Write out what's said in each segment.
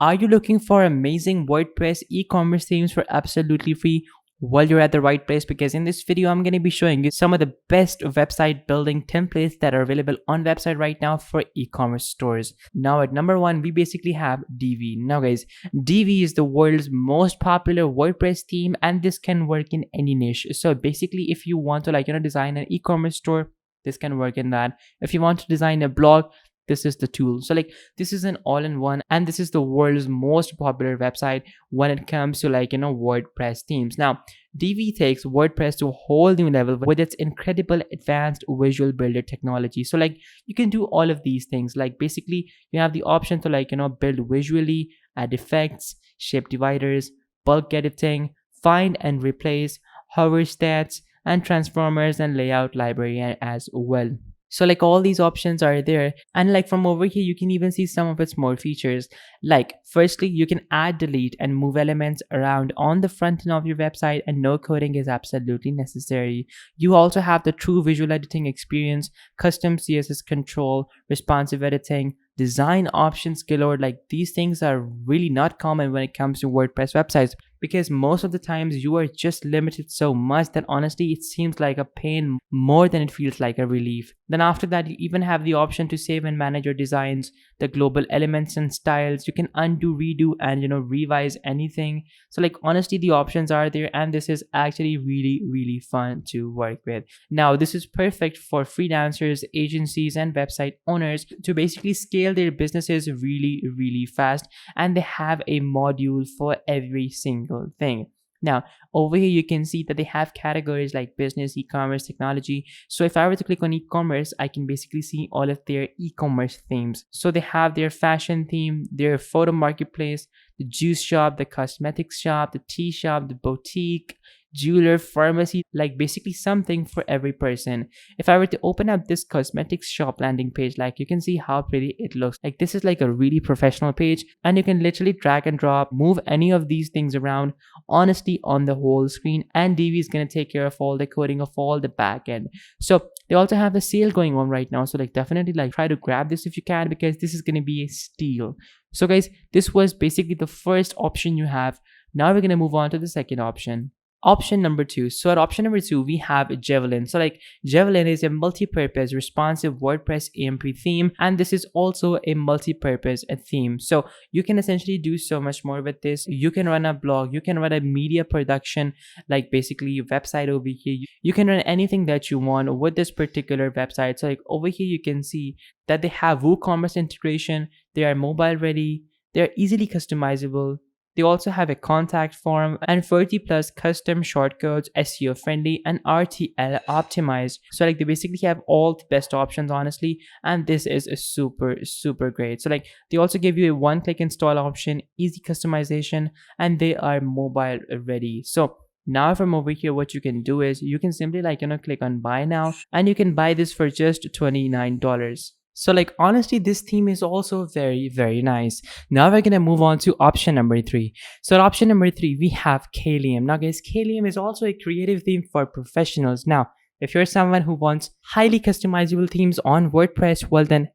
Are you looking for amazing WordPress e-commerce themes for absolutely free? Well, you're at the right place because in this video, I'm going to be showing you some of the best website building templates that are available on website right now for e-commerce stores. Now at number one, we basically have Divi. Now guys, Divi is the world's most popular WordPress theme and this can work in any niche. So basically, if you want to design an e-commerce store, this can work in that. If you want to design a blog, this is the tool. So this is an all-in-one and this is the world's most popular website when it comes to WordPress themes. Now Divi takes WordPress to a whole new level with its incredible advanced visual builder technology. So you can do all of these things. Like basically you have the option to build visually, add effects, shape dividers, bulk editing, find and replace, hover stats, and transformers and layout library as well. So all these options are there, and from over here you can even see some of its more features. Like firstly, you can add, delete, and move elements around on the front end of your website and no coding is absolutely necessary. You also have the true visual editing experience, custom CSS control, responsive editing, design options galore. These things are really not common when it comes to WordPress websites, because most of the times you are just limited so much that honestly it seems like a pain more than it feels like a relief. Then after that, you even have the option to save and manage your designs, the global elements and styles. You can undo, redo, and revise anything. So honestly, the options are there and this is actually really fun to work with. Now this is perfect for freelancers, agencies, and website owners to basically scale their businesses really fast, and they have a module for every single thing. Now over here you can see that they have categories like business, e-commerce, technology. So if I were to click on e-commerce, I can basically see all of their e-commerce themes. So they have their fashion theme, their photo marketplace, the juice shop, the cosmetics shop, the tea shop, the boutique, jeweler, pharmacy, basically something for every person. If I were to open up this cosmetics shop landing page, you can see how pretty it looks. This is a really professional page and you can literally drag and drop, move any of these things around honestly on the whole screen, and Divi is going to take care of all the coding of all the back end. So they also have a sale going on right now, so definitely try to grab this if you can, because this is going to be a steal. So guys, this was basically the first option you have. Now we're going to move on to the second option. Option number two. So at option number two, we have Javelin. So Javelin is a multi-purpose responsive WordPress AMP theme, and this is also a multi-purpose theme. So you can essentially do so much more with this. You can run a blog, you can run a media production, basically your website over here. You can run anything that you want with this particular website. So over here you can see that they have WooCommerce integration, they are mobile ready, they're easily customizable. They also have a contact form and 40 plus custom shortcodes, SEO friendly and RTL optimized. So they basically have all the best options honestly, and this is a super great. So they also give you a one-click install option, easy customization, and they are mobile ready. So now from over here, what you can do is you can simply click on buy now, and you can buy this for just $29. So honestly, this theme is also very nice. Now we're gonna move on to option number three. So at option number three, we have Kalium. Now guys, Kalium is also a creative theme for professionals. Now if you're someone who wants highly customizable themes on WordPress, well then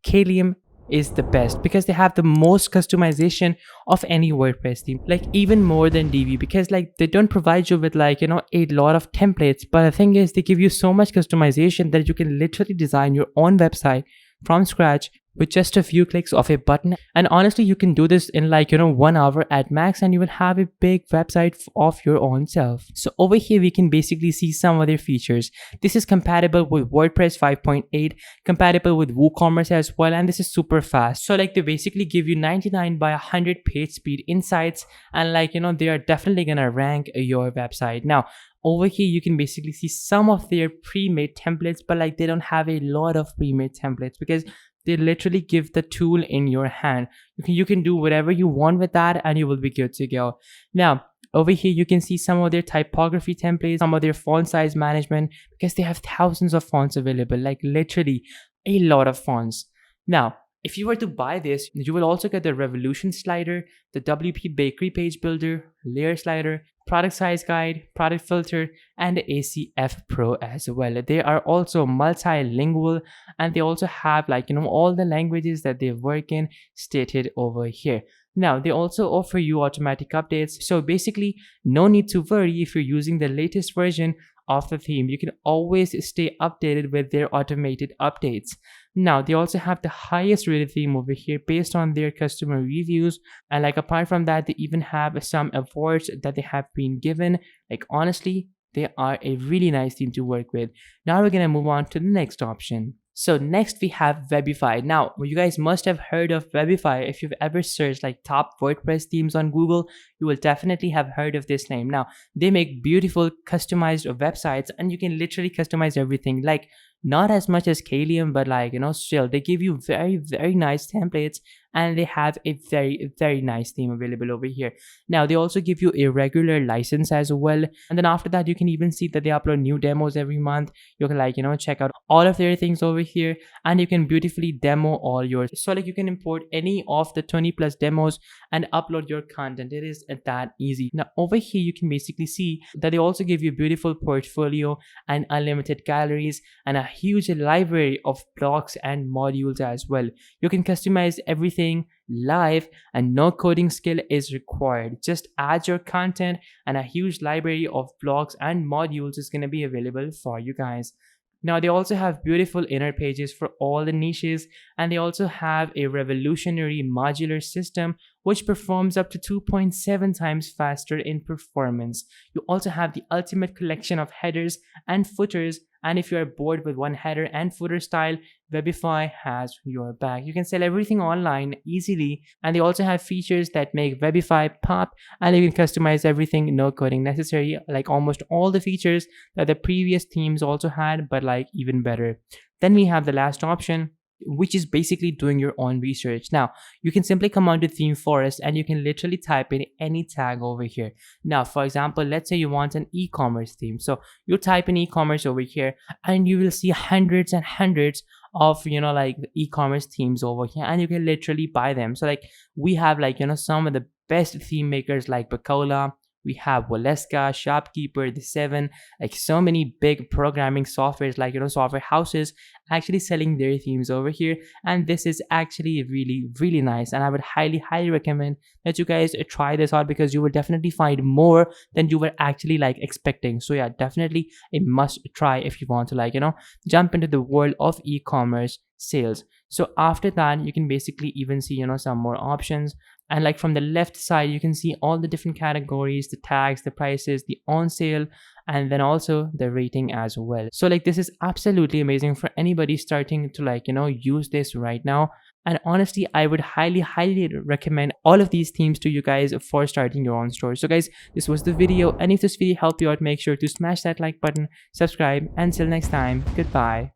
Kalium is the best, because they have the most customization of any WordPress theme, even more than Divi, because they don't provide you with a lot of templates, but the thing is they give you so much customization that you can literally design your own website from scratch with just a few clicks of a button. And honestly, you can do this in 1 hour at max, and you will have a big website of your own self. So over here we can basically see some of their features. This is compatible with WordPress 5.8, compatible with WooCommerce as well, and this is super fast. So they basically give you 99 by 100 page speed insights, and they are definitely gonna rank your website. Now over here you can basically see some of their pre-made templates, but they don't have a lot of pre-made templates because they literally give the tool in your hand. You can do whatever you want with that and you will be good to go. Now over here you can see some of their typography templates, some of their font size management, because they have thousands of fonts available, literally a lot of fonts. Now if you were to buy this, you will also get the Revolution slider, the WP Bakery page builder, layer slider, product size guide, product filter, and the ACF Pro as well. They are also multilingual, and they also have all the languages that they work in stated over here. Now, they also offer you automatic updates. So basically, no need to worry if you're using the latest version of the theme. You can always stay updated with their automated updates. Now, they also have the highest rated theme over here based on their customer reviews. And like apart from that, they even have some awards that they have been given. Like honestly, they are a really nice theme to work with. Now we're gonna move on to the next option. So next we have Webify. Now you guys must have heard of Webify. If you've ever searched like top WordPress themes on Google, you will definitely have heard of this name. Now they make beautiful customized websites, and you can literally customize everything. Like not as much as Kalium, but like still they give you very nice templates, and they have a very nice theme available over here. Now they also give you a regular license as well, and then after that you can even see that they upload new demos every month. You can like check out all of their things over here, and you can beautifully demo all yours. So like you can import any of the 20+ demos and upload your content. It is that easy. Now over here you can basically see that they also give you beautiful portfolio and unlimited galleries and a huge library of blocks and modules as well. You can customize everything live, and no coding skill is required. Just add your content, and a huge library of blocks and modules is going to be available for you guys. Now they also have beautiful inner pages for all the niches, and they also have a revolutionary modular system which performs up to 2.7 times faster in performance. You also have the ultimate collection of headers and footers, and if you are bored with one header and footer style, Webify has your back. You can sell everything online easily, and they also have features that make Webify pop, and you can customize everything, no coding necessary, like almost all the features that the previous themes also had, but like even better. Then we have the last option, which is basically doing your own research. Now you can simply come onto ThemeForest and you can literally type in any tag over here. Now for example, let's say you want an e-commerce theme, so you type in e-commerce over here and you will see hundreds and hundreds of like e-commerce themes over here, and you can literally buy them. So like we have like some of the best theme makers like Bacola, we have Waleska, Shopkeeper, The Seven, like so many big programming softwares like software houses actually selling their themes over here. And this is actually really nice, and I would highly recommend that you guys try this out, because you will definitely find more than you were actually like expecting. So yeah, definitely a must try if you want to like jump into the world of e-commerce sales. So after that you can basically even see some more options, and like from the left side you can see all the different categories, the tags, the prices, the on sale, and then also the rating as well. So like this is absolutely amazing for anybody starting to like use this right now. And honestly, I would highly recommend all of these themes to you guys for starting your own store. So guys, this was the video, and if this video helped you out, make sure to smash that like button, subscribe, and until next time, goodbye.